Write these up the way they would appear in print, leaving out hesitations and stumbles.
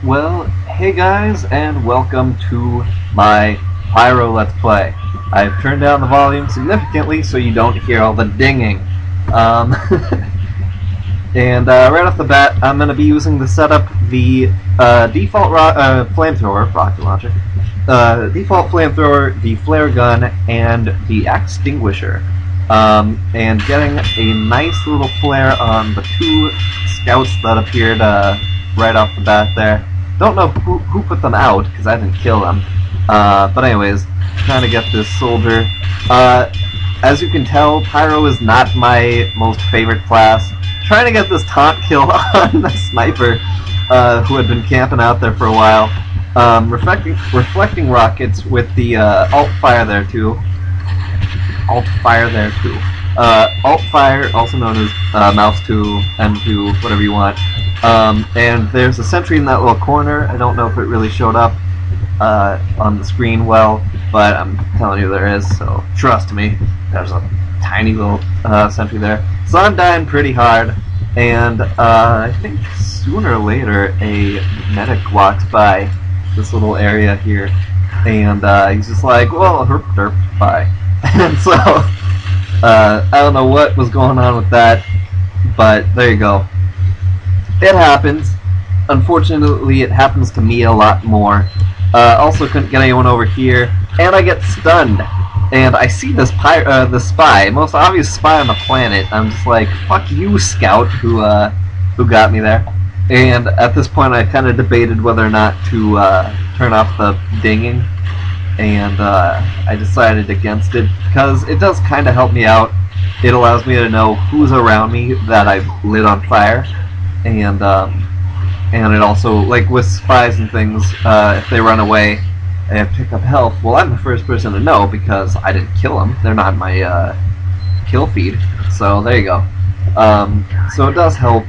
Well, hey guys, and welcome to my Pyro Let's Play. I've turned down the volume significantly so you don't hear all the dinging. And right off the bat, I'm going to be using the setup, the default flamethrower, rocket launcher, default flamethrower, the flare gun, and the extinguisher. And getting a nice little flare on the two scouts that appeared right off the bat there. Don't know who put them out, because I didn't kill them. But anyways, trying to get this soldier. As you can tell, Pyro is not my most favorite class. Trying to get this taunt kill on the sniper, who had been camping out there for a while. Reflecting rockets with the alt fire there too. Alt fire, also known as mouse 2, M2, whatever you want. And there's a sentry in that little corner. I don't know if it really showed up on the screen well, but I'm telling you there is, so trust me. There's a tiny little sentry there. So I'm dying pretty hard, and I think sooner or later a medic walks by this little area here, and he's just like, well, herp derp, bye. And so, I don't know what was going on with that, but there you go. It happens. Unfortunately, it happens to me a lot more. Also couldn't get anyone over here, and I get stunned. And I see this the spy, most obvious spy on the planet. I'm just like, fuck you, scout, who got me there. And at this point, I kind of debated whether or not to turn off the dinging. And I decided against it because it does kind of help me out. It allows me to know who's around me that I've lit on fire, and it also, like with spies and things, if they run away and pick up health, well, I'm the first person to know because I didn't kill them. They're not my kill feed, so there you go. So it does help,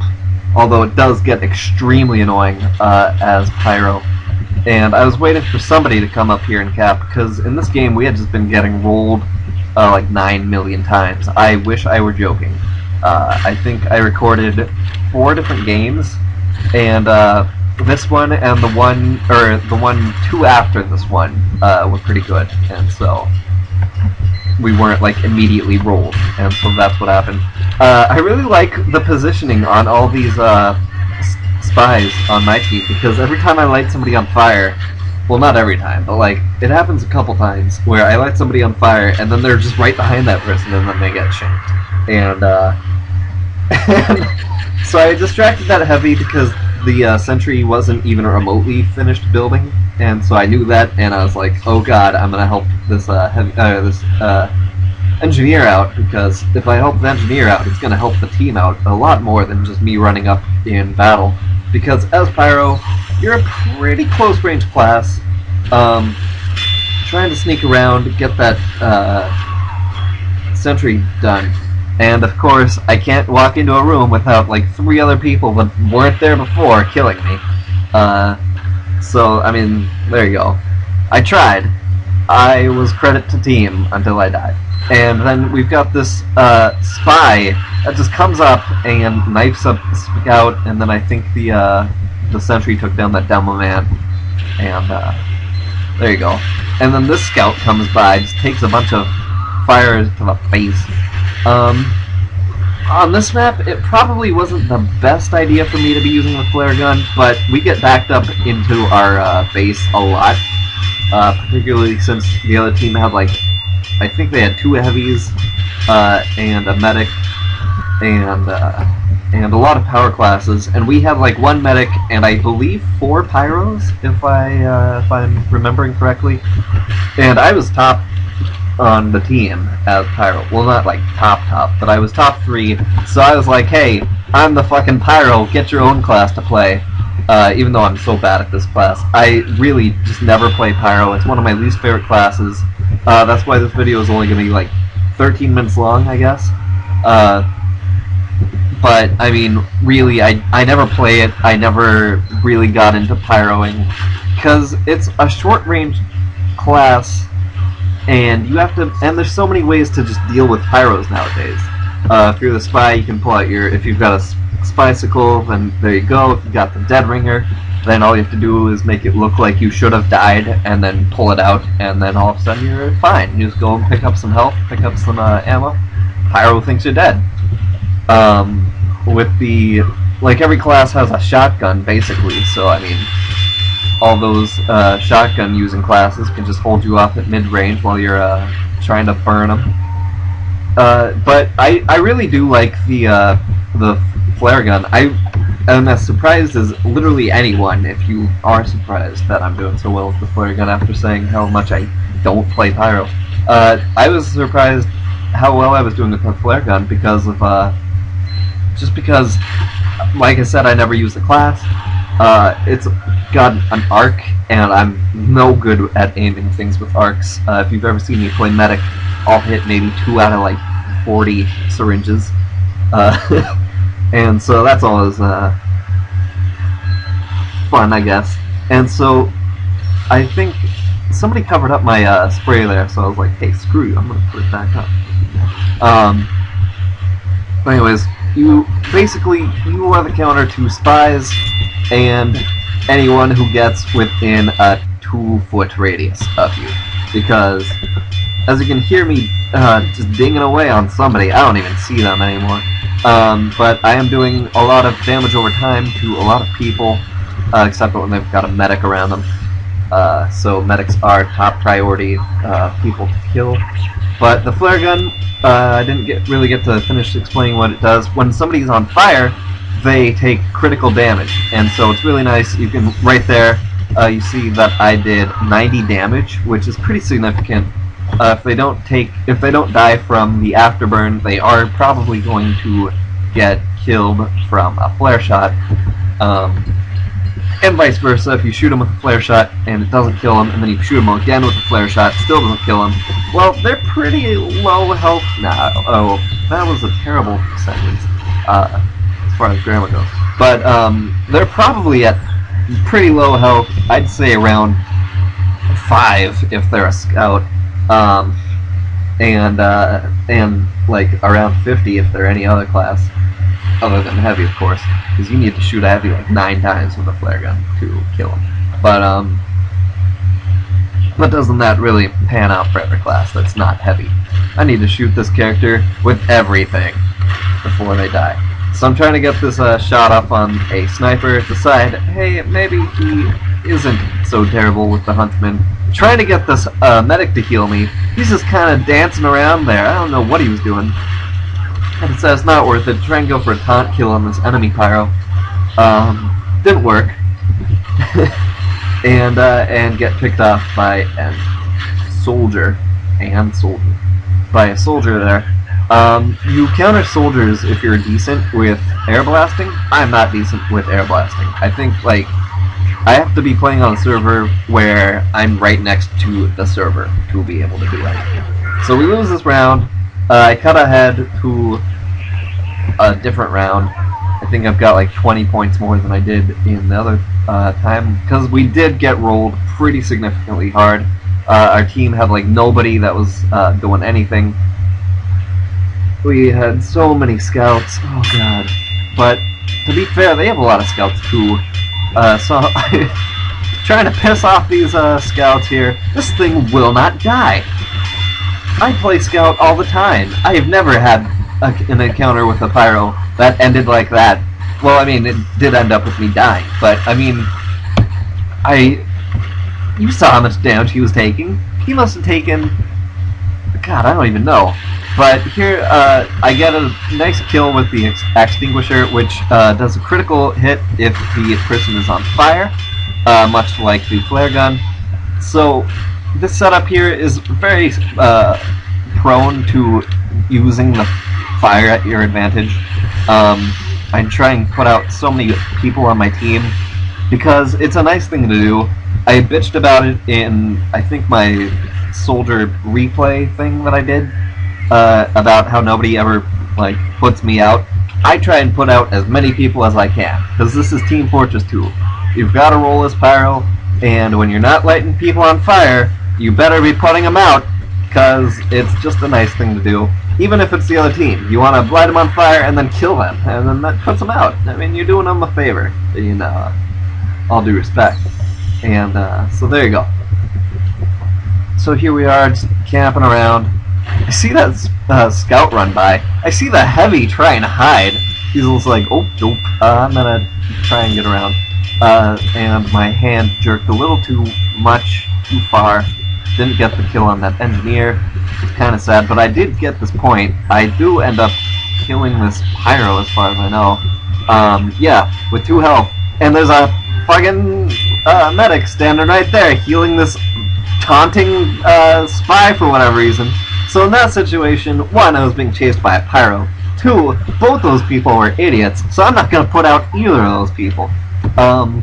although it does get extremely annoying as Pyro. And I was waiting for somebody to come up here and cap, because in this game we had just been getting rolled like 9 million times. I wish I were joking. I think I recorded 4 different games, and this one and the one 2 after this one were pretty good, and so we weren't like immediately rolled, and so that's what happened. I really like the positioning on all these spies on my team, because every time I light somebody on fire, well, not every time, but like it happens a couple times where I light somebody on fire and then they're just right behind that person and then they get shanked. And so I distracted that heavy because the sentry wasn't even remotely finished building, and so I knew that, and I was like, oh god, I'm gonna help this engineer out, because if I help the engineer out, it's gonna help the team out a lot more than just me running up in battle. Because as Pyro, you're a pretty close range class, trying to sneak around, get that sentry done. And of course, I can't walk into a room without like 3 other people that weren't there before killing me. So, I mean, there you go. I tried. I was credit to team until I died. And then we've got this spy that just comes up and knifes up the scout, and then I think the sentry took down that demo man, and there you go. And then this scout comes by, just takes a bunch of fire to the face. On this map, it probably wasn't the best idea for me to be using the flare gun, but we get backed up into our base a lot, particularly since the other team had like, I think they had 2 heavies, and a medic, and a lot of power classes, and we had like 1 medic and I believe 4 pyros, if I'm remembering correctly. And I was top on the team as Pyro. Well, not like top, but I was top 3, so I was like, hey, I'm the fucking Pyro, get your own class to play. Even though I'm so bad at this class. I really just never play Pyro. It's one of my least favorite classes. That's why this video is only going to be like 13 minutes long, I guess. But, I mean, really, I never play it. I never really got into Pyroing, because it's a short-range class, and you have to, and there's so many ways to just deal with Pyros nowadays. If you're the spy, you can pull out your, if you've got a Spicicle, then there you go. If you got the Dead Ringer, then all you have to do is make it look like you should have died, and then pull it out, and then all of a sudden you're fine. You just go and pick up some health, pick up some ammo. Pyro thinks you're dead. With the, like, every class has a shotgun, basically, so, I mean, all those shotgun using classes can just hold you off at mid-range while you're trying to burn them. But I really do like the flare gun. I am as surprised as literally anyone if you are surprised that I'm doing so well with the flare gun after saying how much I don't play Pyro. I was surprised how well I was doing with the flare gun because of just because, like I said, I never use the class. It's got an arc, and I'm no good at aiming things with arcs. If you've ever seen me play medic, I'll hit maybe 2 out of like 40 syringes. And so that's always fun, I guess. And so I think somebody covered up my spray there, so I was like, hey, screw you, I'm going to put it back up. But anyways, you are the counter to spies and anyone who gets within a 2-foot radius of you. Because, as you can hear me just dinging away on somebody, I don't even see them anymore. But I am doing a lot of damage over time to a lot of people, except when they've got a medic around them. So medics are top priority people to kill. But the flare gun, I didn't really get to finish explaining what it does. When somebody's on fire, they take critical damage, and so it's really nice. You can, right there, you see that I did 90 damage, which is pretty significant. If they don't die from the afterburn, they are probably going to get killed from a flare shot. And vice versa, if you shoot them with a flare shot and it doesn't kill them, and then you shoot them again with a flare shot, still doesn't kill them, well, they're pretty low health now. Oh, that was a terrible sentence, as far as grammar goes. But they're probably at pretty low health, I'd say around 5 if they're a scout, and like around 50 if they're any other class. Other than heavy, of course, because you need to shoot a heavy like 9 times with a flare gun to kill him. But doesn't that really pan out for every class that's not heavy? I need to shoot this character with everything before they die. So I'm trying to get this shot up on a sniper, decide, hey, maybe he isn't so terrible with the huntsman. Trying to get this medic to heal me. He's just kind of dancing around there. I don't know what he was doing. And it says not worth it. Try and go for a taunt kill on this enemy Pyro. Didn't work. and get picked off by a soldier. By a soldier there. You counter soldiers if you're decent with air blasting. I'm not decent with air blasting. I think, like, I have to be playing on a server where I'm right next to the server to be able to do anything. So we lose this round. I cut ahead to a different round. I think I've got like 20 points more than I did in the other time, because we did get rolled pretty significantly hard. Our team had like nobody that was doing anything. We had so many scouts, oh god. But to be fair, they have a lot of scouts too. So I'm trying to piss off these scouts here. This thing will not die. I play Scout all the time. I have never had an encounter with a Pyro that ended like that. Well, I mean, it did end up with me dying, but, I mean, you saw how much damage he was taking. He must have taken, god, I don't even know. But here, I get a nice kill with the extinguisher, which does a critical hit if the person is on fire, much like the flare gun. So, this setup here is very prone to using the fire at your advantage. I try and put out so many people on my team because it's a nice thing to do. I bitched about it in, I think, my soldier replay thing that I did, about how nobody ever, like, puts me out. I try and put out as many people as I can, because this is Team Fortress 2. You've got to roll as Pyro, and when you're not lighting people on fire, you better be putting them out, because it's just a nice thing to do. Even if it's the other team. You want to light them on fire and then kill them, and then that puts them out. I mean, you're doing them a favor, you know. all due respect. And so there you go. So here we are, just camping around. I see that scout run by. I see the heavy trying to hide. He's just like, oh, nope, I'm gonna try and get around. And my hand jerked a little too much, too far. Didn't get the kill on that engineer. It's kind of sad, but I did get this point. I do end up killing this Pyro as far as I know. Yeah, with 2 health. And there's a fucking medic standing right there healing this taunting spy for whatever reason. So in that situation, 1, I was being chased by a Pyro. 2, both those people were idiots, so I'm not going to put out either of those people. I'm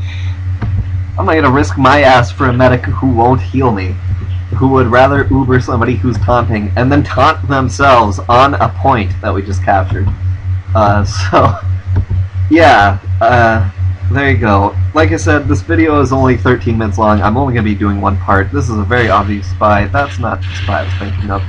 not going to risk my ass for a medic who won't heal me, who would rather Uber somebody who's taunting and then taunt themselves on a point that we just captured. So, yeah, there you go. Like I said, this video is only 13 minutes long. I'm only going to be doing one part. This is a very obvious spy. That's not the spy I was thinking of.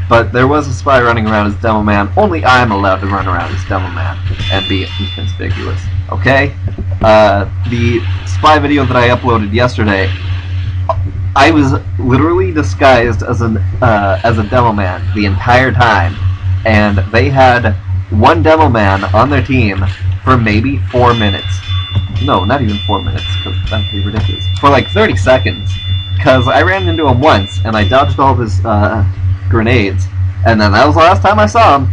But there was a spy running around as Demo Man. Only I'm allowed to run around as Demo Man and be inconspicuous. Okay? The spy video that I uploaded yesterday, I was literally disguised as a Demo Man the entire time, and they had 1 Demo Man on their team for maybe 4 minutes. No, not even 4 minutes, because that'd be ridiculous. For like 30 seconds, because I ran into him once, and I dodged all of his grenades, and then that was the last time I saw him.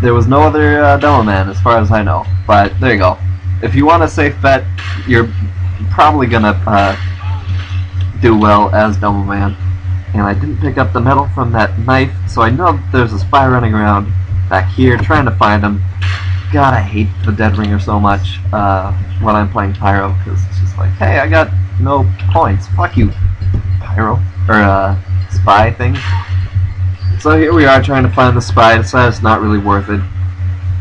There was no other Demo Man, as far as I know. But there you go. If you want a safe bet, you're probably gonna do well as Demo Man. And I didn't pick up the metal from that knife, so I know that there's a spy running around back here trying to find him. God, I hate the Dead Ringer so much when I'm playing Pyro, because it's just like, hey, I got no points. Fuck you, Pyro. Or spy thing. So here we are trying to find the spy. Decided it's not really worth it.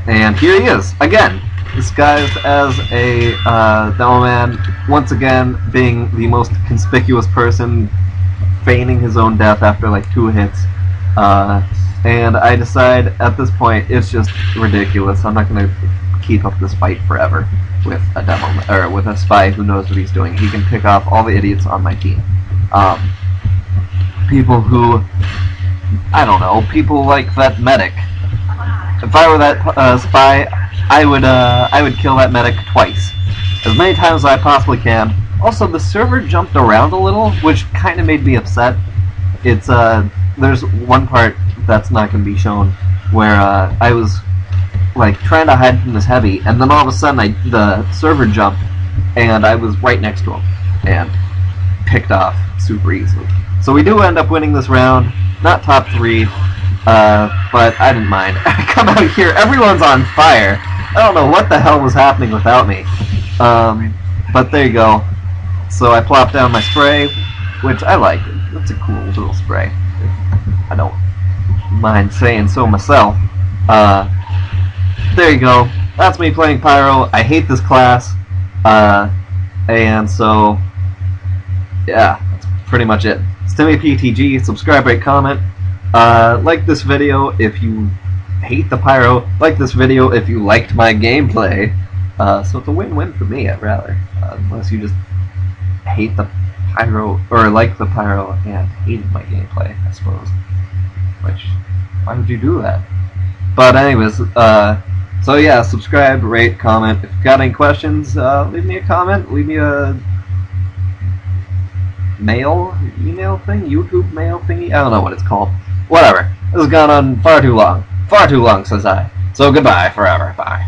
And here he is, again, disguised as a Demo Man, once again being the most conspicuous person, feigning his own death after like 2 hits. And I decide at this point it's just ridiculous. I'm not going to keep up this fight forever with a Demo or with a spy who knows what he's doing. He can pick off all the idiots on my team. People who, I don't know, people like that medic. If I were that spy, I would kill that medic twice, as many times as I possibly can. Also, the server jumped around a little, which kind of made me upset. It's there's one part that's not going to be shown where I was like trying to hide from this heavy, and then all of a sudden the server jumped, and I was right next to him and picked off super easily. So we do end up winning this round. Not top 3, but I didn't mind. I come out here, everyone's on fire. I don't know what the hell was happening without me. But there you go. So I plopped down my spray, which I like. It's a cool little spray. I don't mind saying so myself. There you go. That's me playing Pyro. I hate this class. And so, yeah, that's pretty much it. It's Timmy PTG. Subscribe, rate, comment. Like this video if you hate the Pyro. Like this video if you liked my gameplay. So it's a win-win for me, rather. Unless you just hate the Pyro, or like the Pyro and hated my gameplay, I suppose. Which, why would you do that? But anyways, so yeah, subscribe, rate, comment. If you've got any questions, leave me a comment. Leave me a email thing? YouTube mail thingy? I don't know what it's called. Whatever. This has gone on far too long. Far too long, says I. So goodbye forever. Bye.